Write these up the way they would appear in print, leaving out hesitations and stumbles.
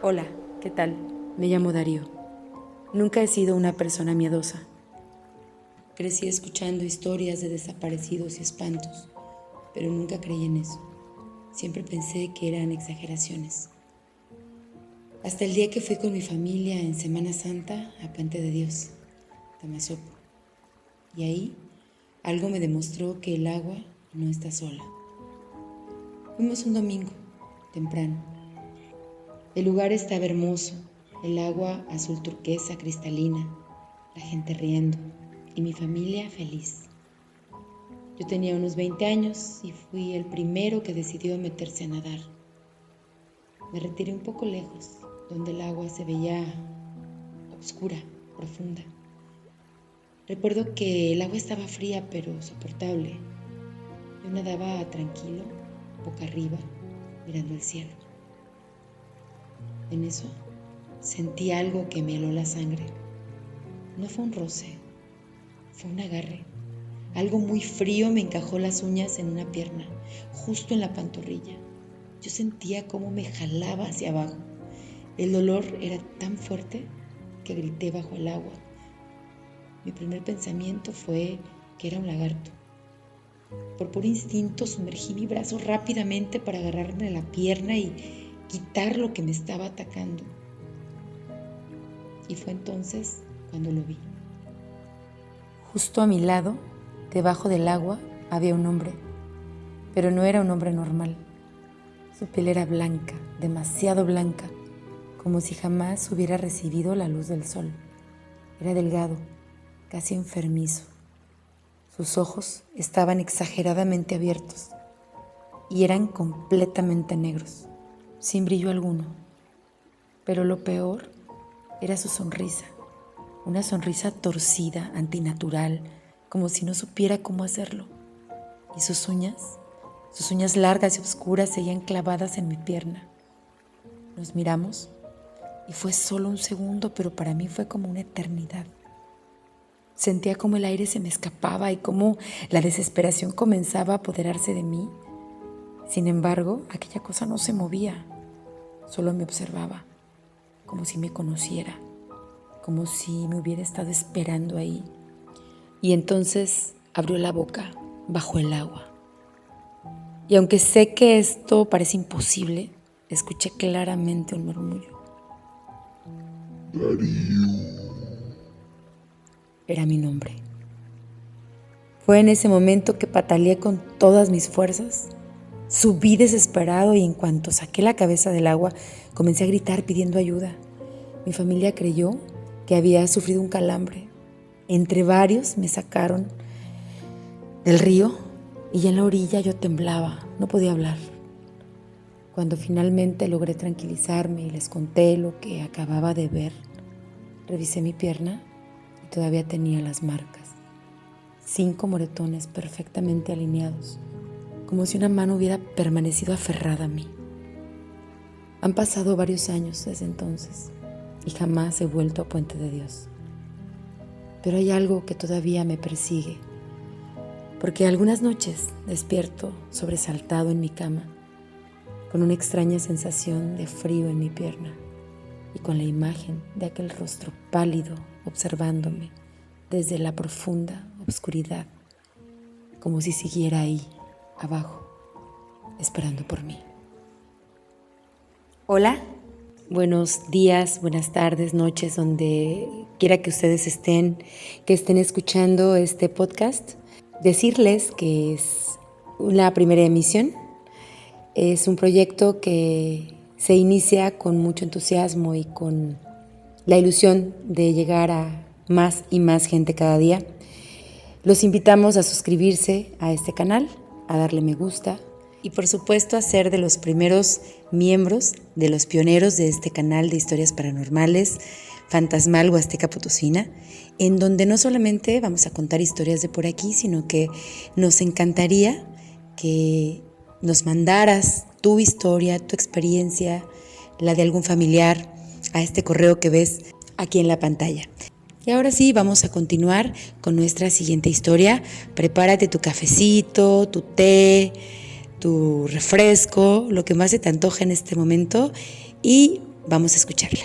Hola, ¿qué tal? Me llamo Darío. Nunca he sido una persona miedosa. Crecí escuchando historias de desaparecidos y espantos, pero nunca creí en eso. Siempre pensé que eran exageraciones. Hasta el día que fui con mi familia en Semana Santa a Puente de Dios, Tamazopo. Y ahí algo me demostró que el agua no está sola. Fuimos un domingo, temprano. El lugar estaba hermoso, el agua azul turquesa cristalina, la gente riendo y mi familia feliz. Yo tenía unos 20 años y fui el primero que decidió meterse a nadar. Me retiré un poco lejos, donde el agua se veía oscura, profunda. Recuerdo que el agua estaba fría pero soportable. Yo nadaba tranquilo, boca arriba, mirando el cielo. En eso sentí algo que me heló la sangre. No fue un roce, fue un agarre. Algo muy frío me encajó las uñas en una pierna, justo en la pantorrilla. Yo sentía cómo me jalaba hacia abajo. El dolor era tan fuerte que grité bajo el agua. Mi primer pensamiento fue que era un lagarto. Por puro instinto sumergí mi brazo rápidamente para agarrarme la pierna y quitar lo que me estaba atacando. Y fue entonces cuando lo vi. Justo a mi lado, debajo del agua, había un hombre, pero no era un hombre normal. Su piel era blanca, demasiado blanca, como si jamás hubiera recibido la luz del sol. Era delgado, casi enfermizo. Sus ojos estaban exageradamente abiertos y eran completamente negros, sin brillo alguno. Pero lo peor era su sonrisa, una sonrisa torcida, antinatural, como si no supiera cómo hacerlo. Y sus uñas largas y oscuras seguían clavadas en mi pierna. Nos miramos y fue solo un segundo, pero para mí fue como una eternidad. Sentía como el aire se me escapaba y como la desesperación comenzaba a apoderarse de mí. Sin embargo, aquella cosa no se movía, solo me observaba, como si me conociera, como si me hubiera estado esperando ahí. Y entonces abrió la boca bajo el agua. Y aunque sé que esto parece imposible, escuché claramente un murmullo. Darío. Era mi nombre. Fue en ese momento que pataleé con todas mis fuerzas. Subí desesperado y en cuanto saqué la cabeza del agua, comencé a gritar pidiendo ayuda. Mi familia creyó que había sufrido un calambre. Entre varios me sacaron del río y ya en la orilla yo temblaba, no podía hablar. Cuando finalmente logré tranquilizarme y les conté lo que acababa de ver, revisé mi pierna y todavía tenía las marcas. 5 moretones perfectamente alineados, como si una mano hubiera permanecido aferrada a mí. Han pasado varios años desde entonces y jamás he vuelto a Puente de Dios. Pero hay algo que todavía me persigue, porque algunas noches despierto sobresaltado en mi cama, con una extraña sensación de frío en mi pierna y con la imagen de aquel rostro pálido observándome desde la profunda oscuridad, como si siguiera ahí, abajo, esperando por mí. Hola, buenos días, buenas tardes, noches, donde quiera que ustedes estén, que estén escuchando este podcast. Decirles que es una primera emisión. Es un proyecto que se inicia con mucho entusiasmo y con la ilusión de llegar a más y más gente cada día. Los invitamos a suscribirse a este canal, a darle me gusta y por supuesto a ser de los primeros miembros, de los pioneros de este canal de historias paranormales, Fantasmal Huasteca Potosina, en donde no solamente vamos a contar historias de por aquí, sino que nos encantaría que nos mandaras tu historia, tu experiencia, la de algún familiar, a este correo que ves aquí en la pantalla. Y ahora sí, vamos a continuar con nuestra siguiente historia. Prepárate tu cafecito, tu té, tu refresco, lo que más se te antoje en este momento y Vamos a escucharla.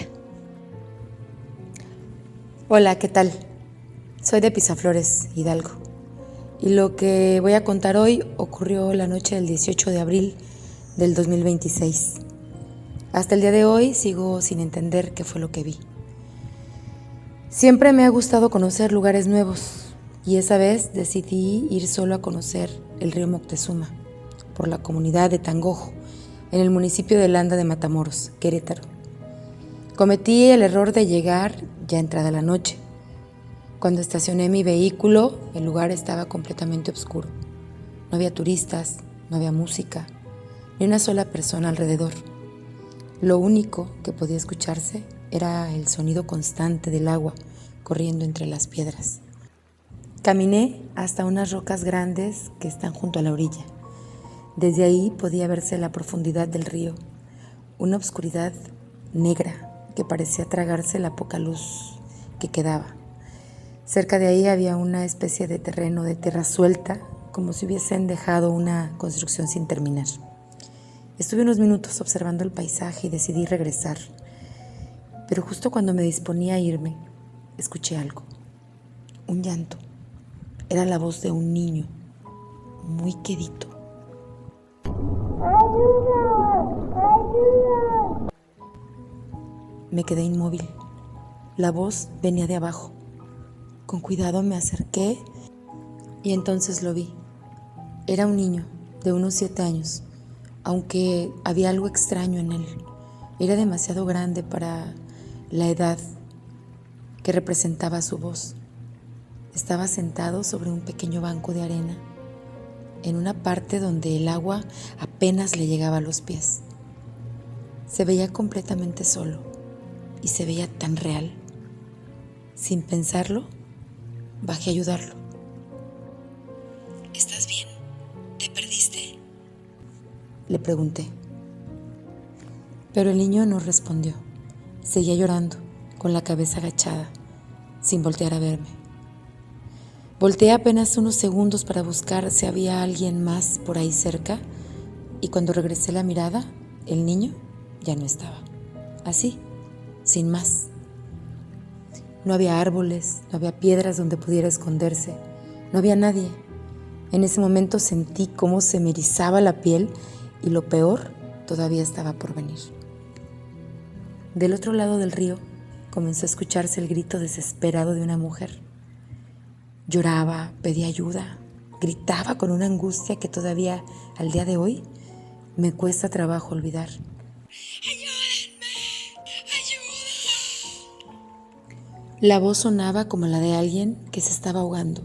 Hola, ¿qué tal? Soy de Pisaflores, Hidalgo. Y lo que voy a contar hoy ocurrió la noche del 18 de abril del 2026. Hasta el día de hoy sigo sin entender qué fue lo que vi. Siempre me ha gustado conocer lugares nuevos y esa vez decidí ir solo a conocer el río Moctezuma por la comunidad de Tangojo, en el municipio de Landa de Matamoros, Querétaro. Cometí el error de llegar ya entrada la noche. Cuando estacioné mi vehículo, el lugar estaba completamente oscuro. No había turistas, no había música, ni una sola persona alrededor. Lo único que podía escucharse era el sonido constante del agua corriendo entre las piedras. Caminé hasta unas rocas grandes que están junto a la orilla. Desde ahí podía verse la profundidad del río, una oscuridad negra que parecía tragarse la poca luz que quedaba. Cerca de ahí había una especie de terreno de tierra suelta, como si hubiesen dejado una construcción sin terminar. Estuve unos minutos observando el paisaje y decidí regresar. Pero justo cuando me disponía a irme, escuché algo. Un llanto. Era la voz de un niño, muy quedito. Me quedé inmóvil. La voz venía de abajo. Con cuidado me acerqué y entonces lo vi. Era un niño de unos 7 años, aunque había algo extraño en él. Era demasiado grande para la edad que representaba su voz. Estaba sentado sobre un pequeño banco de arena, en una parte donde el agua apenas le llegaba a los pies. Se veía completamente solo y se veía tan real. Sin pensarlo, bajé a ayudarlo. ¿Estás bien? ¿Te perdiste?, le pregunté. Pero el niño no respondió. Seguía llorando, con la cabeza agachada, sin voltear a verme. Volteé apenas unos segundos para buscar si había alguien más por ahí cerca, y cuando regresé la mirada, el niño ya no estaba. Así, sin más. No había árboles, no había piedras donde pudiera esconderse, no había nadie. En ese momento sentí cómo se me erizaba la piel y lo peor todavía estaba por venir. Del otro lado del río comenzó a escucharse el grito desesperado de una mujer. Lloraba, pedía ayuda, gritaba con una angustia que todavía al día de hoy me cuesta trabajo olvidar. ¡Ayúdenme! ¡Ayuda! La voz sonaba como la de alguien que se estaba ahogando.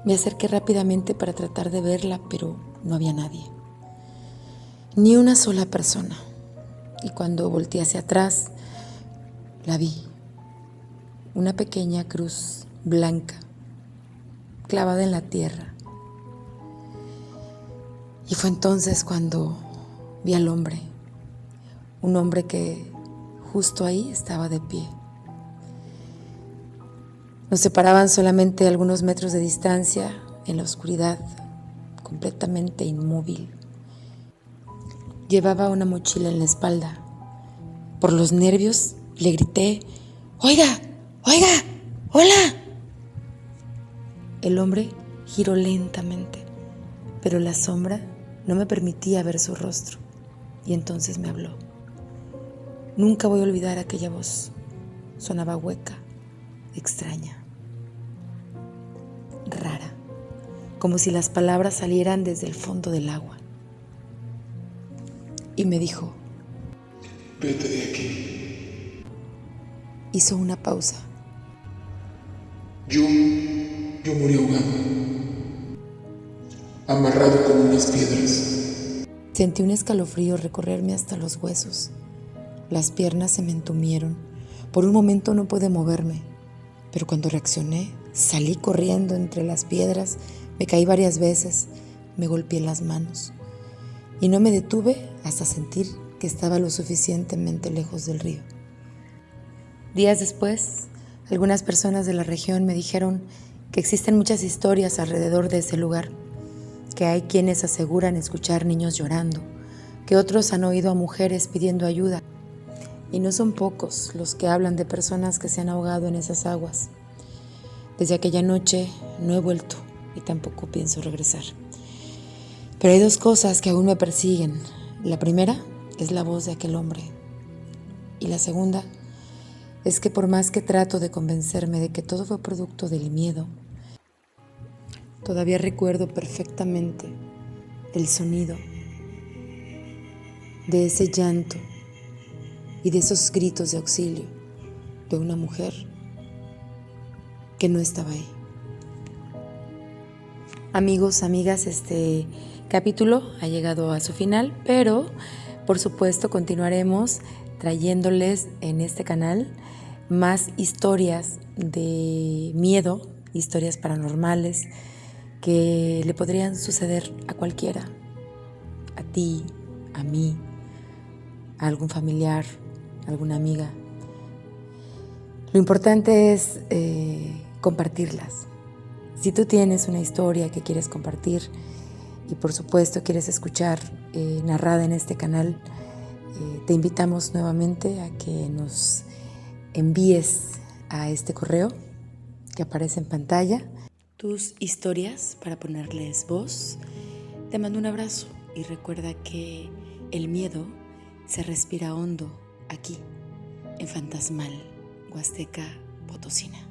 Me acerqué rápidamente para tratar de verla, pero no había nadie. Ni una sola persona. Y cuando volteé hacia atrás, la vi. Una pequeña cruz blanca, clavada en la tierra. Y fue entonces cuando vi al hombre. Un hombre que justo ahí estaba de pie. Nos separaban solamente algunos metros de distancia, en la oscuridad, completamente inmóvil. Llevaba una mochila en la espalda. Por los nervios le grité: ¡Oiga! ¡Oiga! ¡Hola! El hombre giró lentamente, pero la sombra no me permitía ver su rostro, y entonces me habló. Nunca voy a olvidar aquella voz. Sonaba hueca, extraña, rara, como si las palabras salieran desde el fondo del agua. Y me dijo: Vete de aquí. Hizo una pausa. Yo morí ahogado, amarrado con unas piedras. Sentí un escalofrío recorrerme hasta los huesos. Las piernas se me entumieron. Por un momento no pude moverme, pero cuando reaccioné, salí corriendo entre las piedras, me caí varias veces, me golpeé las manos y no me detuve hasta sentir que estaba lo suficientemente lejos del río. Días después, algunas personas de la región me dijeron que existen muchas historias alrededor de ese lugar, que hay quienes aseguran escuchar niños llorando, que otros han oído a mujeres pidiendo ayuda, Y no son pocos los que hablan de personas que se han ahogado en esas aguas. Desde aquella noche no he vuelto y tampoco pienso regresar. Pero hay dos cosas que aún me persiguen. La primera es la voz de aquel hombre. Y la segunda es que por más que trato de convencerme de que todo fue producto del miedo, todavía recuerdo perfectamente el sonido de ese llanto y de esos gritos de auxilio de una mujer que no estaba ahí. Amigos, amigas, este capítulo ha llegado a su final, pero por supuesto continuaremos trayéndoles en este canal más historias de miedo, historias paranormales que le podrían suceder a cualquiera, a ti, a mí, a algún familiar, a alguna amiga. Lo importante es compartirlas. Si tú tienes una historia que quieres compartir y por supuesto quieres escuchar narrada en este canal, te invitamos nuevamente a que nos envíes a este correo que aparece en pantalla tus historias para ponerles voz. Te mando un abrazo y recuerda que el miedo se respira hondo aquí en Fantasmal, Huasteca Potosina.